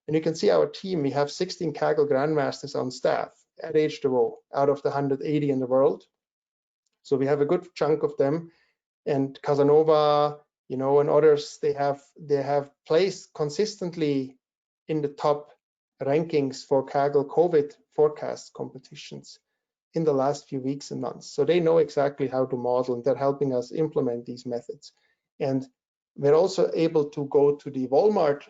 And you can see our team, we have 16 Kaggle Grandmasters on staff at H2O out of the 180 in the world. So we have a good chunk of them. And Casanova, you know, and others, they have placed consistently in the top rankings for Kaggle COVID forecast competitions in the last few weeks and months. So they know exactly how to model, and they're helping us implement these methods. And we're also able to go to the Walmart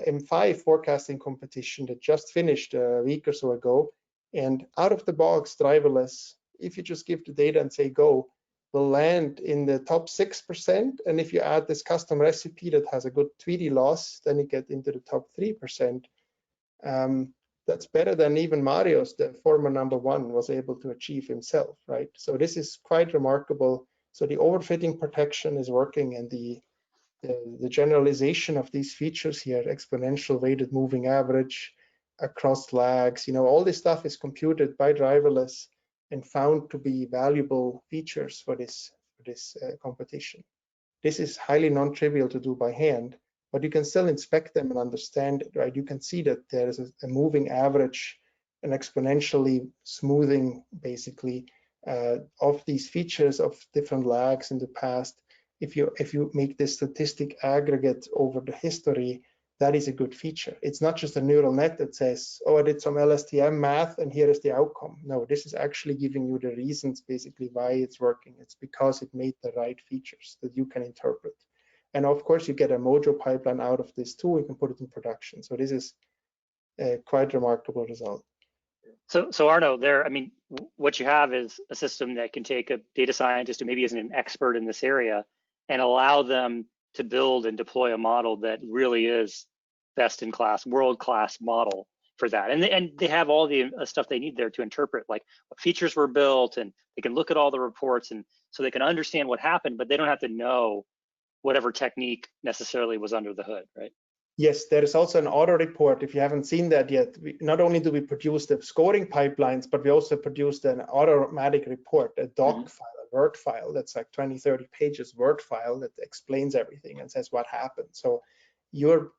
M5 forecasting competition that just finished a week or so ago. And out of the box, driverless, if you just give the data and say go, will land in the top 6%. And if you add this custom recipe that has a good tweety loss, then you get into the top 3%. That's better than even Mario's, the former #1, was able to achieve himself, right? So this is quite remarkable. So the overfitting protection is working, and the generalization of these features here, exponential weighted moving average across lags, you know, all this stuff is computed by driverless and found to be valuable features for this competition. This is highly non-trivial to do by hand, but you can still inspect them and understand it, right? You can see that there is a moving average, an exponentially smoothing, basically, of these features of different lags in the past. If you make this statistic aggregate over the history, that is a good feature. It's not just a neural net that says, oh, I did some LSTM math and here is the outcome. No, this is actually giving you the reasons basically why it's working. It's because it made the right features that you can interpret. And of course, you get a Mojo pipeline out of this too. You can put it in production. So this is a quite remarkable result. So Arno, I mean, what you have is a system that can take a data scientist who maybe isn't an expert in this area and allow them to build and deploy a model that really is best in class, world-class model for that. And they have all the stuff they need there to interpret, like what features were built, and they can look at all the reports, and so they can understand what happened, but they don't have to know whatever technique necessarily was under the hood, right? Yes, there is also an auto report. If you haven't seen that yet, not only do we produce the scoring pipelines, but we also produced an automatic report, a doc file, a Word file that's like 20, 30 pages Word file that explains everything and says what happened. So you're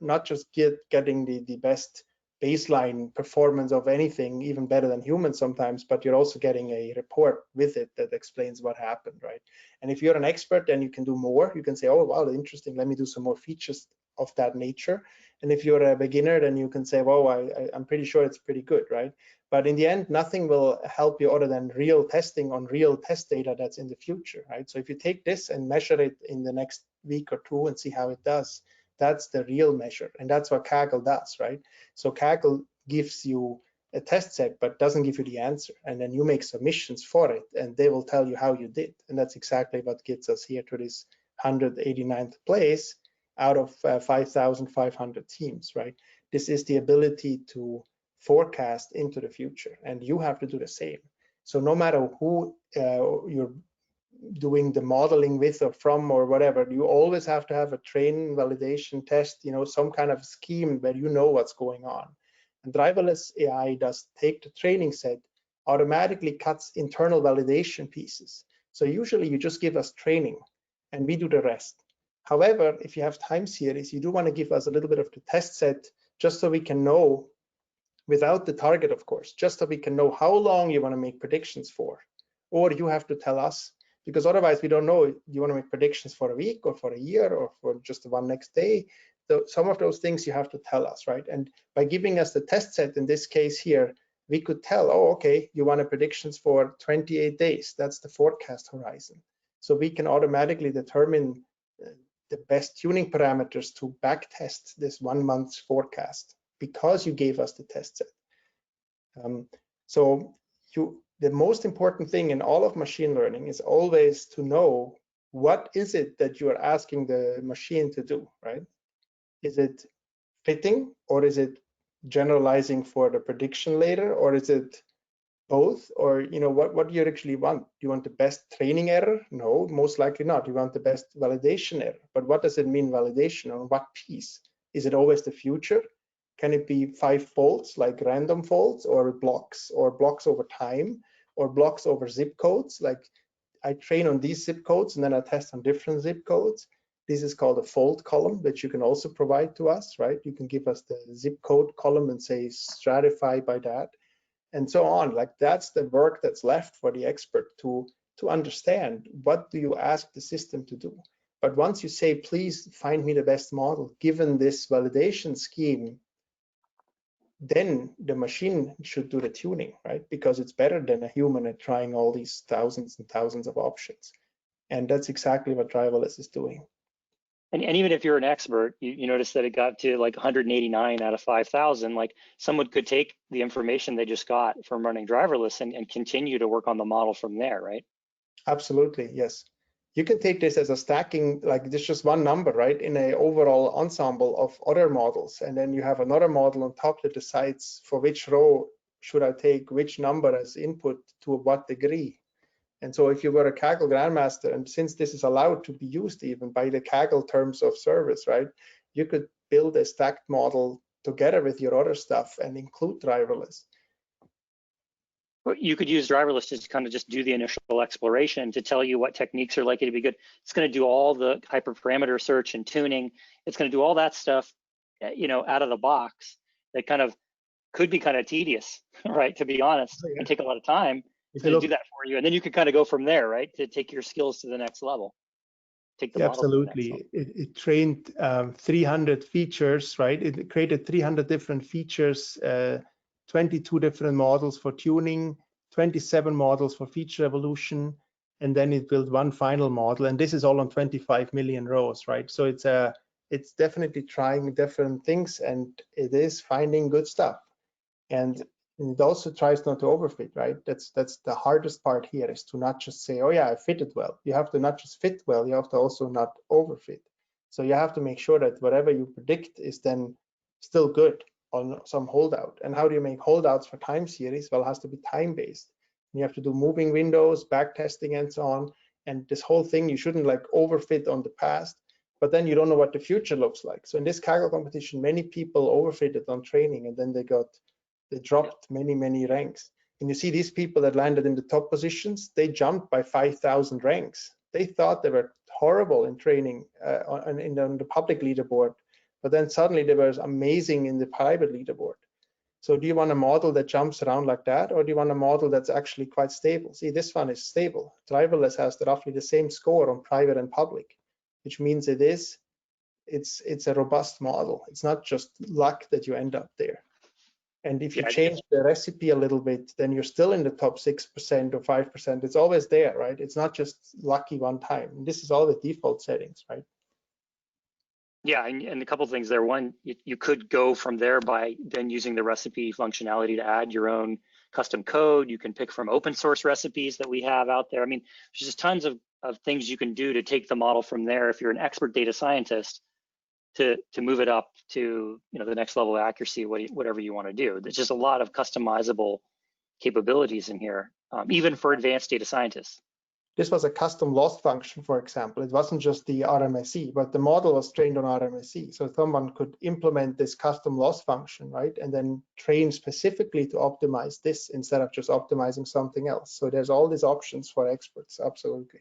not just getting the best baseline performance of anything, even better than humans sometimes, but you're also getting a report with it that explains what happened, right? And if you're an expert, then you can do more. You can say, oh, wow, interesting, let me do some more features of that nature. And if you're a beginner, then you can say, well, I'm pretty sure it's pretty good, right? But in the end, nothing will help you other than real testing on real test data that's in the future, right? So if you take this and measure it in the next week or two and see how it does, that's the real measure. And that's what Kaggle does, right? So Kaggle gives you a test set, but doesn't give you the answer. And then you make submissions for it, and they will tell you how you did. And that's exactly what gets us here to this 189th place out of 5,500 teams, right? This is the ability to forecast into the future, and you have to do the same. So no matter who you're doing the modeling with or from or whatever, you always have to have a train validation test, you know, some kind of scheme where you know what's going on. And driverless AI does take the training set, automatically cuts internal validation pieces. So usually you just give us training and we do the rest. However, if you have time series, you do want to give us a little bit of the test set just so we can know, without the target, of course, just so we can know how long you want to make predictions for. Or you have to tell us, because otherwise we don't know, you want to make predictions for a week or for a year or for just the one next day. So some of those things you have to tell us, right? And by giving us the test set, in this case here, we could tell, oh, okay, you want a predictions for 28 days. That's the forecast horizon. So we can automatically determine the best tuning parameters to back test this 1 month's forecast because you gave us the test set. The most important thing in all of machine learning is always to know what is it that you are asking the machine to do, right? Is it fitting, or is it generalizing for the prediction later, or is it both? Or, you know, what do you actually want? Do you want the best training error? No, most likely not. You want the best validation error. But what does it mean, validation? On what piece? Is it always the future? Can it be 5 faults, like random faults, or blocks over time, or blocks over zip codes? Like I train on these zip codes and then I test on different zip codes. This is called a fold column that you can also provide to us, right? You can give us the zip code column and say stratify by that, and so on. Like that's the work that's left for the expert to understand. What do you ask the system to do? But once you say, please find me the best model given this validation scheme, then the machine should do the tuning, right? Because it's better than a human at trying all these thousands and thousands of options. And that's exactly what driverless is doing. And even if you're an expert, you notice that it got to like 189 out of 5,000. Like someone could take the information they just got from running driverless and continue to work on the model from there, right? Absolutely, yes. You can take this as a stacking, like this just one number, right, in a overall ensemble of other models. And then you have another model on top that decides for which row should I take which number as input to what degree. And so if you were a Kaggle Grandmaster, and since this is allowed to be used even by the Kaggle terms of service, right, you could build a stacked model together with your other stuff and include driverless. You could use driverless to kind of just do the initial exploration to tell you what techniques are likely to be good. It's going to do all the hyperparameter search and tuning. It's going to do all that stuff, out of the box that kind of could be kind of tedious, right? To be honest, and take a lot of time to do that for you. And then you could kind of go from there, right? To take your skills to the next level. Take the model to the next level. It trained 300 features, right? It created 300 different features, 22 different models for tuning, 27 models for feature evolution, and then it built one final model. And this is all on 25 million rows, right? So it's definitely trying different things, and it is finding good stuff. And it also tries not to overfit, right? That's the hardest part here, is to not just say, oh yeah, I fitted well. You have to not just fit well, you have to also not overfit. So you have to make sure that whatever you predict is then still good on some holdout. And how do you make holdouts for time series? Well, it has to be time-based. You have to do moving windows, back testing, and so on. And this whole thing, you shouldn't like overfit on the past, but then you don't know what the future looks like. So in this Kaggle competition, many people overfitted on training, and then they dropped many ranks. And you see these people that landed in the top positions, they jumped by 5,000 ranks. They thought they were horrible in training on the public leaderboard, but then suddenly they were amazing in the private leaderboard. So do you want a model that jumps around like that, or do you want a model that's actually quite stable? See, this one is stable. Driverless has roughly the same score on private and public, which means it's a robust model. It's not just luck that you end up there. And if you change the recipe a little bit, then you're still in the top 6% or 5%. It's always there, right? It's not just lucky one time. And this is all the default settings, right? Yeah, and a couple of things there. One, you could go from there by then using the recipe functionality to add your own custom code. You can pick from open source recipes that we have out there. I mean, there's just tons of things you can do to take the model from there if you're an expert data scientist to move it up to the next level of accuracy, whatever you want to do. There's just a lot of customizable capabilities in here, even for advanced data scientists. This was a custom loss function, for example. It wasn't just the RMSE, but the model was trained on RMSE. So someone could implement this custom loss function, right? And then train specifically to optimize this instead of just optimizing something else. So there's all these options for experts, absolutely.